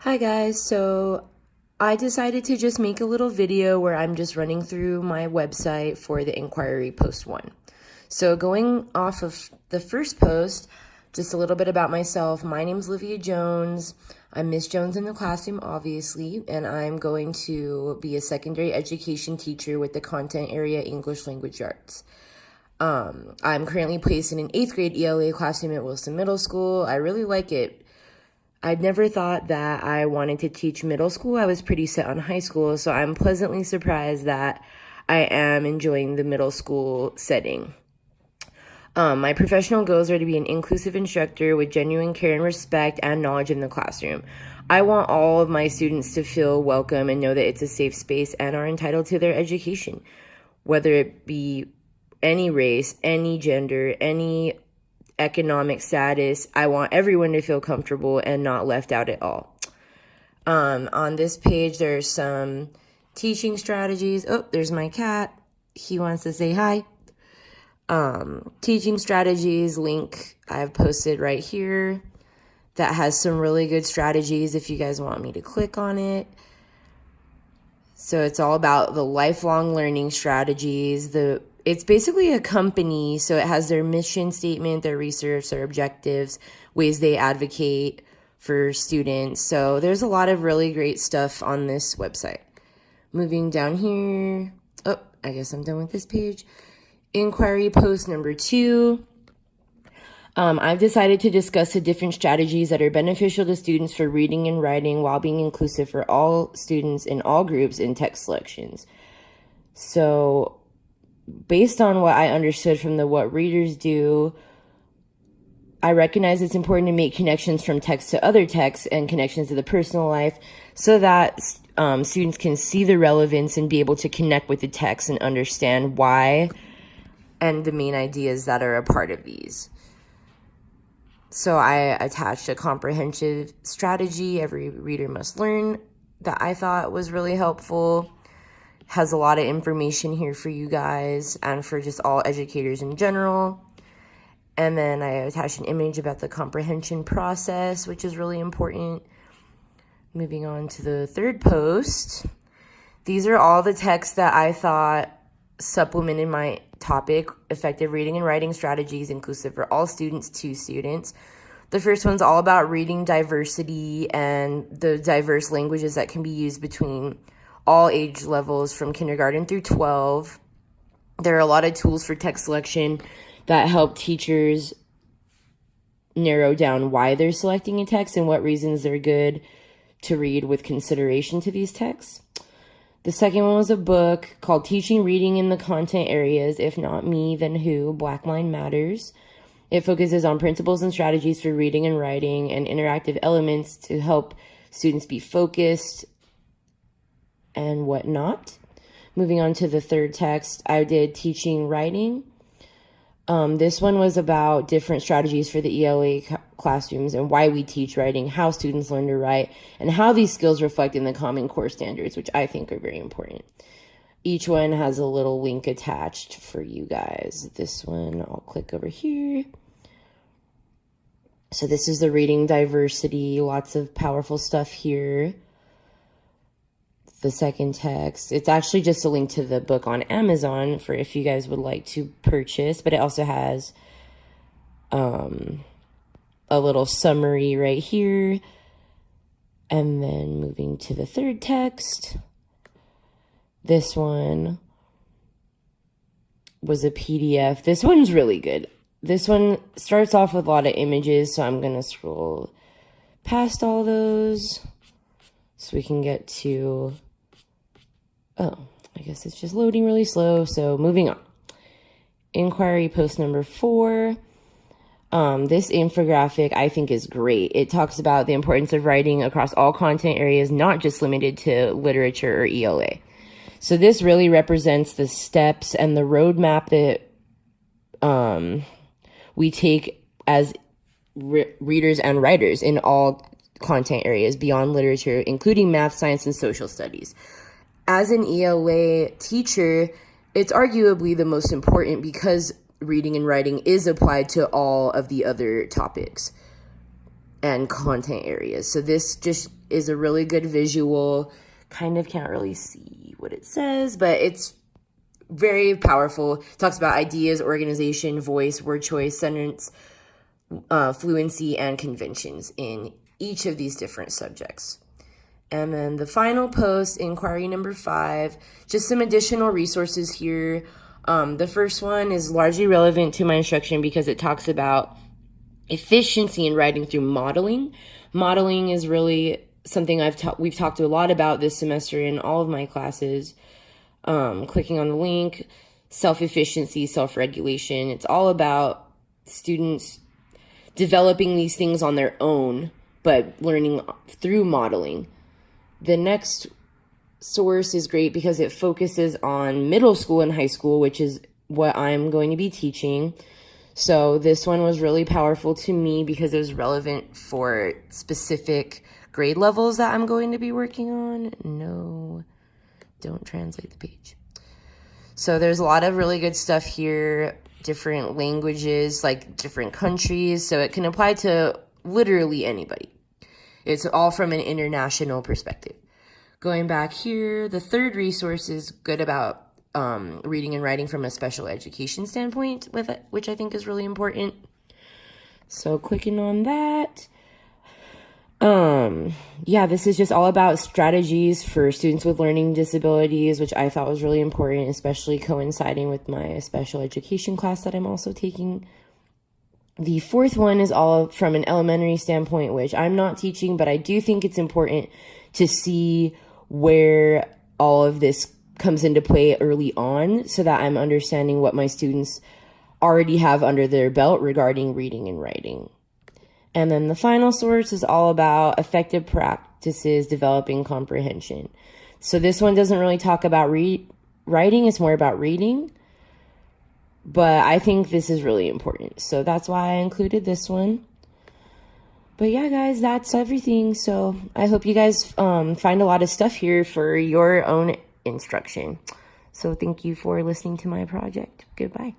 Hi guys, so I decided to just make a little video where I'm just running through my website for the inquiry post 1. So going off of the first post, just a little bit about myself. My name's Livia Jones. I'm Miss Jones in the classroom, obviously, and I'm going to be a secondary education teacher with the content area English Language Arts. I'm currently placed in an 8th grade ELA classroom at Wilson Middle School. I really like it. I'd never thought that I wanted to teach middle school. I was pretty set on high school, so I'm pleasantly surprised that I am enjoying the middle school setting. My professional goals are to be an inclusive instructor with genuine care and respect and knowledge in the classroom. I want all of my students to feel welcome and know that it's a safe space and are entitled to their education, whether it be any race, any gender, any economic status. I want everyone to feel comfortable and not left out at all. On this page, there's some teaching strategies. Oh, there's my cat. He wants to say hi. Teaching strategies link I've posted right here that has some really good strategies if you guys want me to click on it. So it's all about the lifelong learning strategies. It's basically a company, so it has their mission statement, their research, their objectives, ways they advocate for students. So there's a lot of really great stuff on this website. Moving down here, oh, I guess I'm done with this page. Inquiry post number 2. I've decided to discuss the different strategies that are beneficial to students for reading and writing while being inclusive for all students in all groups in text selections. So based on what I understood from the What Readers Do, I recognize it's important to make connections from text to other texts and connections to the personal life so that students can see the relevance and be able to connect with the text and understand why and the main ideas that are a part of these. So I attached a comprehensive strategy every reader must learn that I thought was really helpful. Has a lot of information here for you guys and for just all educators in general. And then I attached an image about the comprehension process, which is really important. Moving on to the third post. These are all the texts that I thought supplemented my topic, effective reading and writing strategies inclusive for all students to students. The first one's all about reading diversity and the diverse languages that can be used between all age levels from kindergarten through 12. There are a lot of tools for text selection that help teachers narrow down why they're selecting a text and what reasons they're good to read with consideration to these texts. The second one was a book called Teaching Reading in the Content Areas, If Not Me, Then Who? Black Line Matters. It focuses on principles and strategies for reading and writing and interactive elements to help students be focused and whatnot. Moving on to the third text, I did Teaching Writing. This one was about different strategies for the ELA classrooms and why we teach writing, how students learn to write, and how these skills reflect in the Common Core standards, which I think are very important. Each one has a little link attached for you guys. This one, I'll click over here. So this is the reading diversity, lots of powerful stuff here. The second text, it's actually just a link to the book on Amazon for if you guys would like to purchase, but it also has a little summary right here. And then moving to the third text, this one was a PDF. This one's really good. This one starts off with a lot of images, so I'm going to scroll past all those so we can get to... Oh, I guess it's just loading really slow. So moving on. Inquiry post number 4. This infographic I think is great. It talks about the importance of writing across all content areas, not just limited to literature or ELA. So this really represents the steps and the roadmap that we take as readers and writers in all content areas beyond literature, including math, science, and social studies. As an ELA teacher, it's arguably the most important because reading and writing is applied to all of the other topics and content areas. So this just is a really good visual. Kind of can't really see what it says, but it's very powerful. It talks about ideas, organization, voice, word choice, sentence, fluency, and conventions in each of these different subjects. And then the final post, inquiry number 5, just some additional resources here. The first one is largely relevant to my instruction because it talks about efficiency in writing through modeling. Modeling is really something we've talked a lot about this semester in all of my classes. Clicking on the link, self-efficiency, self-regulation. It's all about students developing these things on their own, but learning through modeling. The next source is great because it focuses on middle school and high school, which is what I'm going to be teaching. So this one was really powerful to me because it was relevant for specific grade levels that I'm going to be working on. No, don't translate the page. So there's a lot of really good stuff here, different languages, like different countries. So it can apply to literally anybody. It's all from an international perspective. Going back here, the third resource is good about reading and writing from a special education standpoint, which I think is really important. So clicking on that. Yeah, this is just all about strategies for students with learning disabilities, which I thought was really important, especially coinciding with my special education class that I'm also taking. The fourth one is all from an elementary standpoint, which I'm not teaching, but I do think it's important to see where all of this comes into play early on so that I'm understanding what my students already have under their belt regarding reading and writing. And then the final source is all about effective practices developing comprehension. So this one doesn't really talk about writing, it's more about reading. But I think this is really important. So that's why I included this one. But yeah, guys, that's everything. So I hope you guys find a lot of stuff here for your own instruction. So thank you for listening to my project. Goodbye.